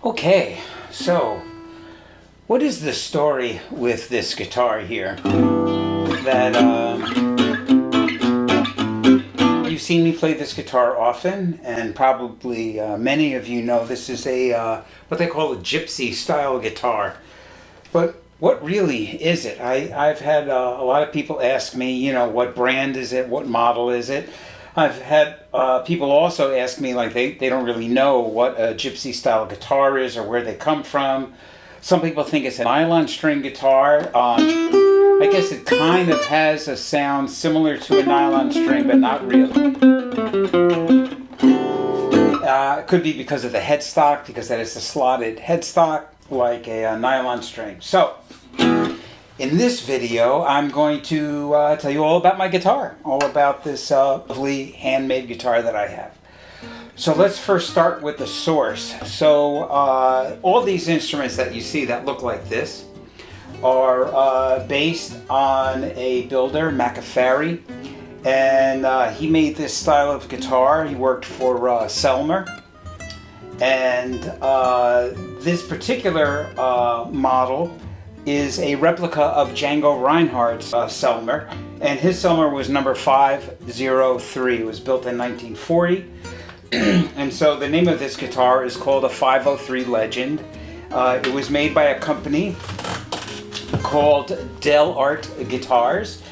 Okay, so what is the story with this guitar here? That you've seen me play this guitar often, and probably many of you know this is a what they call a Gypsy style guitar. But what really is it? I've had a lot of people ask me, you know, what brand is it? What model is it? I've had people also ask me, like, they don't really know what a Gypsy style guitar is or where they come from. Some people think it's a nylon string guitar. I guess it kind of has a sound similar to a nylon string, but not really. It could be because of the headstock, because that is the slotted headstock like a nylon string. So, in this video, I'm going to tell you all about my guitar, all about this lovely handmade guitar that I have. So let's first start with the source. So all these instruments that you see that look like this are based on a builder, McAfee, and he made this style of guitar. He worked for Selmer, and this particular model is a replica of Django Reinhardt's Selmer, and his Selmer was number 503. It was built in 1940, and so the name of this guitar is called a 503 Legend. It was made by a company called Delle Arte guitars.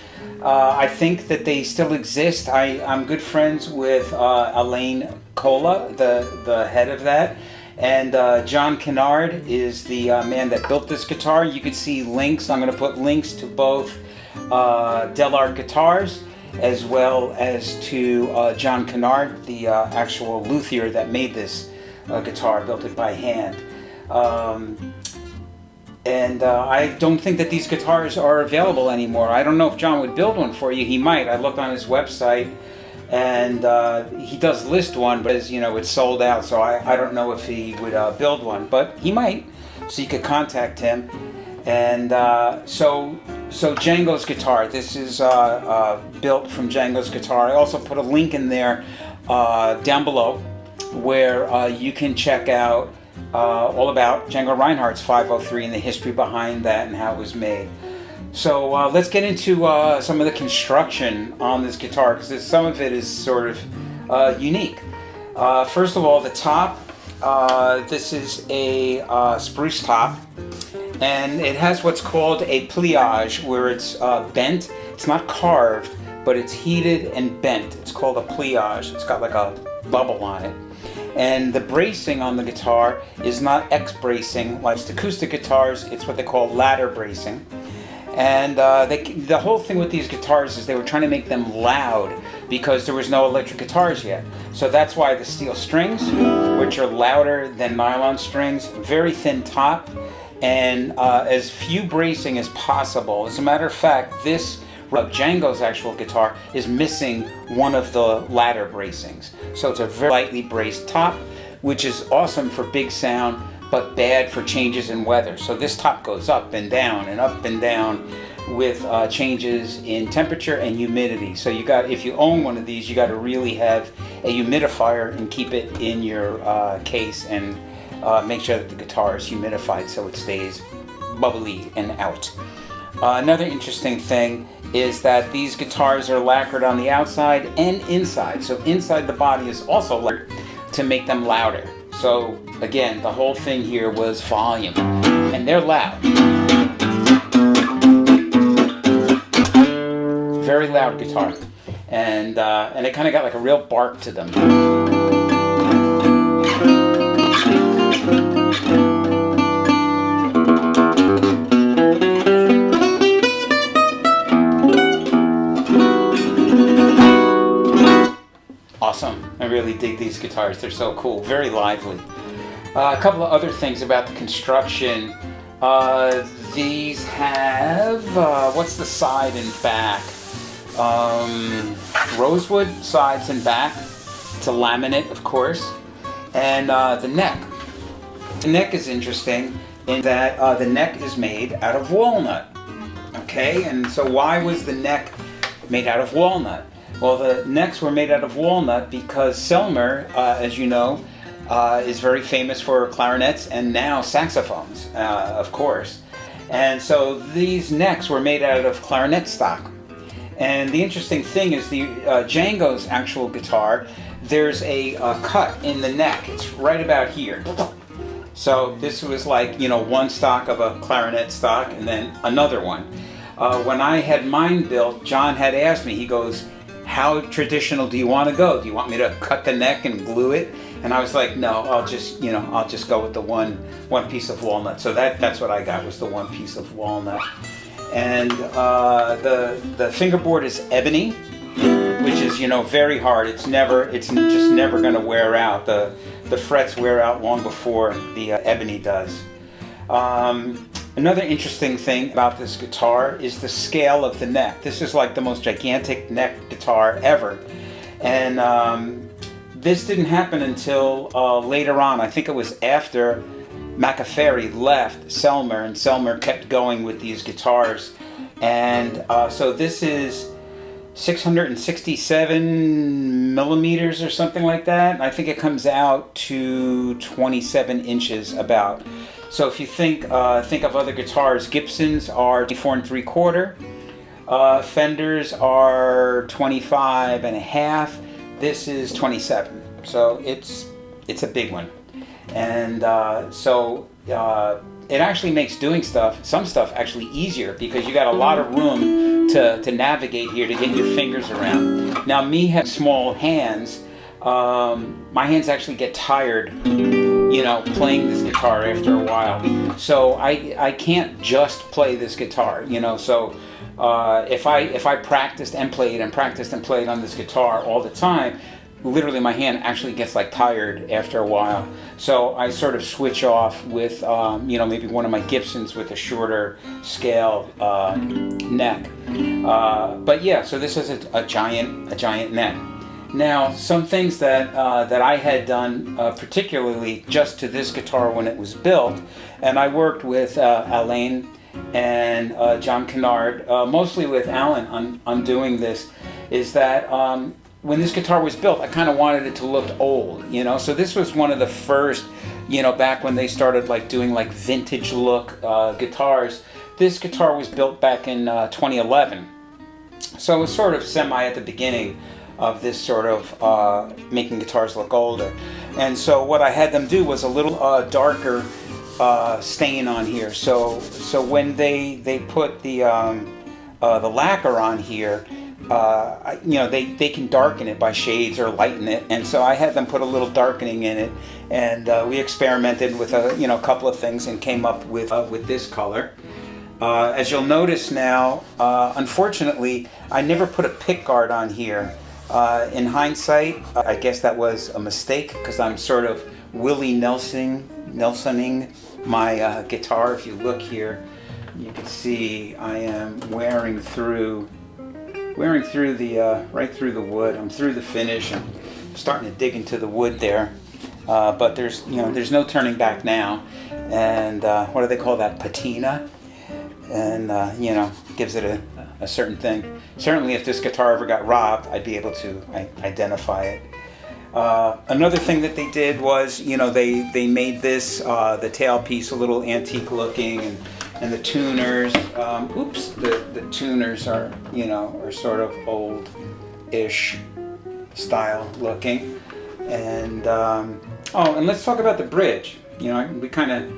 I think that they still exist. I'm good friends with Elaine Cola, the head of that. And John Kennard is the man that built this guitar. You can see links. I'm going to put links to both Delle Arte guitars as well as to John Kennard, the actual luthier that made this guitar, built it by hand. I don't think that these guitars are available anymore. I don't know if John would build one for you. He might. I looked on his website, and he does list one, but as you know, it's sold out, so I don't know if he would build one, but he might, so you could contact him. And so Django's guitar, this is built from Django's guitar. I also put a link in there down below where you can check out all about Django Reinhardt's 503 and the history behind that and how it was made. So let's get into some of the construction on this guitar, because some of it is sort of unique. First of all, the top. This is a spruce top, and it has what's called a pliage, where it's bent. It's not carved, but it's heated and bent. It's called a pliage. It's got like a bubble on it. And the bracing on the guitar is not X bracing like acoustic guitars. It's what they call ladder bracing. And the whole thing with these guitars is they were trying to make them loud because there was no electric guitars yet. So that's why the steel strings, which are louder than nylon strings, very thin top, and as few bracing as possible. As a matter of fact, this Django's actual guitar is missing one of the ladder bracings. So it's a very lightly braced top, which is awesome for big sound, but bad for changes in weather. So this top goes up and down and up and down with changes in temperature and humidity. So if you own one of these, you got to really have a humidifier and keep it in your case, and make sure that the guitar is humidified so it stays bubbly and out. Another interesting thing is that these guitars are lacquered on the outside and inside. So inside the body is also lacquered to make them louder. So again, the whole thing here was volume, and they're loud. Very loud guitar, and it kind of got like a real bark to them. Awesome. I really dig these guitars. They're so cool. Very lively. A couple of other things about the construction. These have, what's the side and back? Rosewood sides and back. It's a laminate, of course. And the neck. The neck is interesting in that the neck is made out of walnut. Okay, and so why was the neck made out of walnut? Well, the necks were made out of walnut because Selmer, as you know, is very famous for clarinets and now saxophones, of course. And so these necks were made out of clarinet stock. And the interesting thing is the Django's actual guitar, there's a cut in the neck. It's right about here. So this was like, you know, one stock of a clarinet stock and then another one. When I had mine built, John had asked me, he goes, how traditional do you want to go? Do you want me to cut the neck and glue it? And I was like, no, I'll just go with the one piece of walnut. So that's what I got, was the one piece of walnut. And the fingerboard is ebony, which is, you know, very hard. It's just never going to wear out. The frets wear out long before the ebony does. Another interesting thing about this guitar is the scale of the neck. This is like the most gigantic neck guitar ever. And this didn't happen until later on. I think it was after McAfee left Selmer, and Selmer kept going with these guitars. And so this is 667 millimeters or something like that. I think it comes out to 27 inches about. So if you think of other guitars, Gibsons are 24 3/4, Fenders are 25 and a half. This is 27, so it's a big one. And it actually makes doing some stuff actually easier, because you got a lot of room to navigate here, to get your fingers around. Now, me have small hands. My hands actually get tired, you know, playing this guitar after a while. So I can't just play this guitar, you know. So if I practiced and played and practiced and played on this guitar all the time, literally my hand actually gets like tired after a while. So I sort of switch off with you know, maybe one of my Gibsons with a shorter scale neck. But yeah, so this is a giant neck. Now, some things that I had done particularly just to this guitar when it was built, and I worked with Alain and John Kennard, mostly with Alan on doing this, is that when this guitar was built, I kind of wanted it to look old, you know. So this was one of the first, you know, back when they started like doing like vintage look guitars. This guitar was built back in 2011, so it was sort of semi at the beginning of this sort of making guitars look older. And so what I had them do was a little darker stain on here. So when they put the lacquer on here, you know, they can darken it by shades or lighten it. And so I had them put a little darkening in it, and we experimented with a couple of things and came up with this color. As you'll notice now, unfortunately, I never put a pick guard on here. In hindsight, I guess that was a mistake, because I'm sort of Willie Nelsoning my guitar. If you look here, you can see I am wearing through the right through the wood. I'm through the finish and starting to dig into the wood there. But there's no turning back now. And what do they call that? Patina. And you know, gives it a certain thing. Certainly, if this guitar ever got robbed, I'd be able to identify it. Another thing that they did was, you know, they made this the tailpiece a little antique looking, and the tuners. The tuners are, you know, are sort of old-ish style looking. And and let's talk about the bridge. You know, we kind of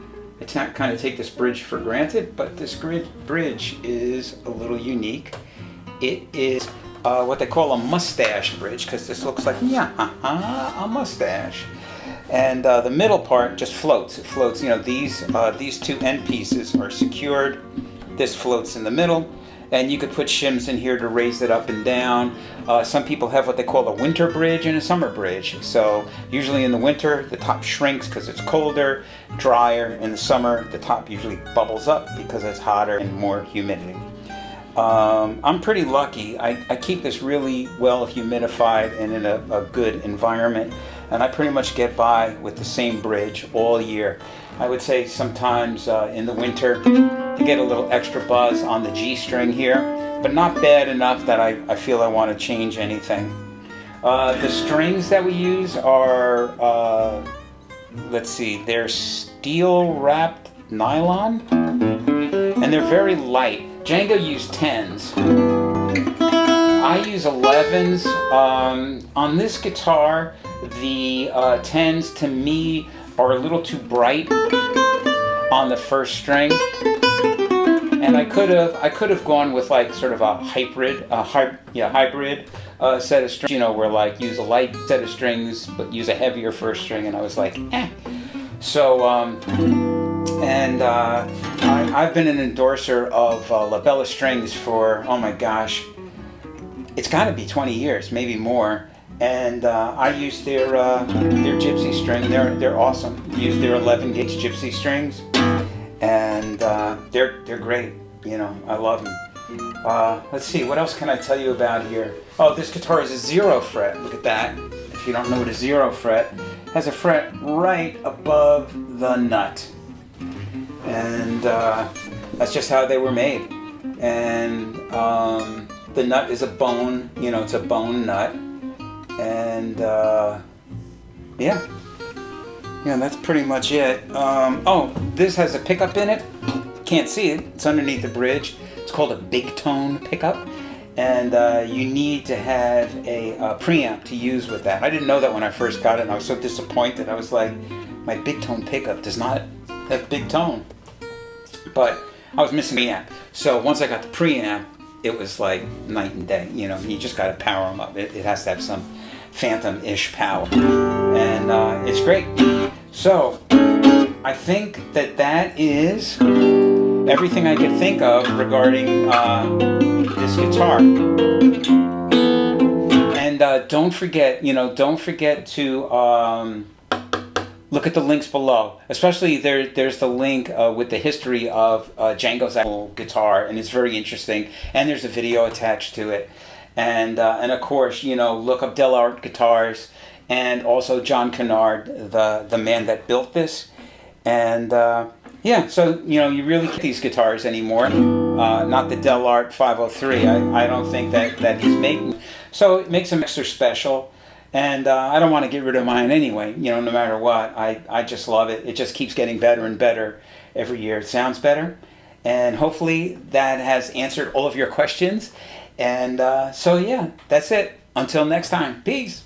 take this bridge for granted, but this bridge is a little unique. It is what they call a mustache bridge, because this looks like a mustache. And the middle part just floats. It floats. You know, these two end pieces are secured. This floats in the middle, and you could put shims in here to raise it up and down. Some people have what they call a winter bridge and a summer bridge. So usually in the winter, the top shrinks because it's colder, drier. In the summer, the top usually bubbles up because it's hotter and more humidity. I'm pretty lucky. I keep this really well humidified and in a good environment, and I pretty much get by with the same bridge all year. I would say sometimes in the winter to get a little extra buzz on the G string here, but not bad enough that I feel I want to change anything. The strings that we use are let's see, they're steel wrapped nylon, and they're very light. Django used 10s. I use 11s. On this guitar, the 10s to me are a little too bright on the first string, and I could have gone with like sort of a hybrid set of strings, you know, where like use a light set of strings but use a heavier first string, and I was like, eh. So I've been an endorser of Labella strings for, oh my gosh, it's got to be 20 years, maybe more. And I use their Gypsy string. They're awesome. Use their 11 gauge Gypsy strings, and they're great. You know, I love them. Let's see, what else can I tell you about here? Oh, this guitar is a 0 fret. Look at that. If you don't know what a 0 fret, it has a fret right above the nut, and that's just how they were made. And the nut is a bone. You know, it's a bone nut. And yeah, that's pretty much it. Oh, this has a pickup in it. Can't see it. It's underneath the bridge. It's called a big tone pickup, and you need to have a preamp to use with that. I didn't know that when I first got it, and I was so disappointed. I was like, my big tone pickup does not have big tone, but I was missing the amp. So once I got the preamp, it was like night and day. You know, you just got to power them up. It has to have some phantom-ish power, and it's great. So I think that is everything I could think of regarding this guitar. And don't forget to look at the links below. Especially there's the link with the history of Django's actual guitar, and it's very interesting. And there's a video attached to it. And of course, look up Delle Arte guitars, and also John Kennard, the man that built this. And yeah, so you really get these guitars anymore. Not the Delle Arte 503. I don't think that he's making. So it makes them extra special. And I don't want to get rid of mine anyway. No matter what, I just love it. It just keeps getting better and better every year. It sounds better, and hopefully that has answered all of your questions. And so yeah, that's it. Until next time, peace.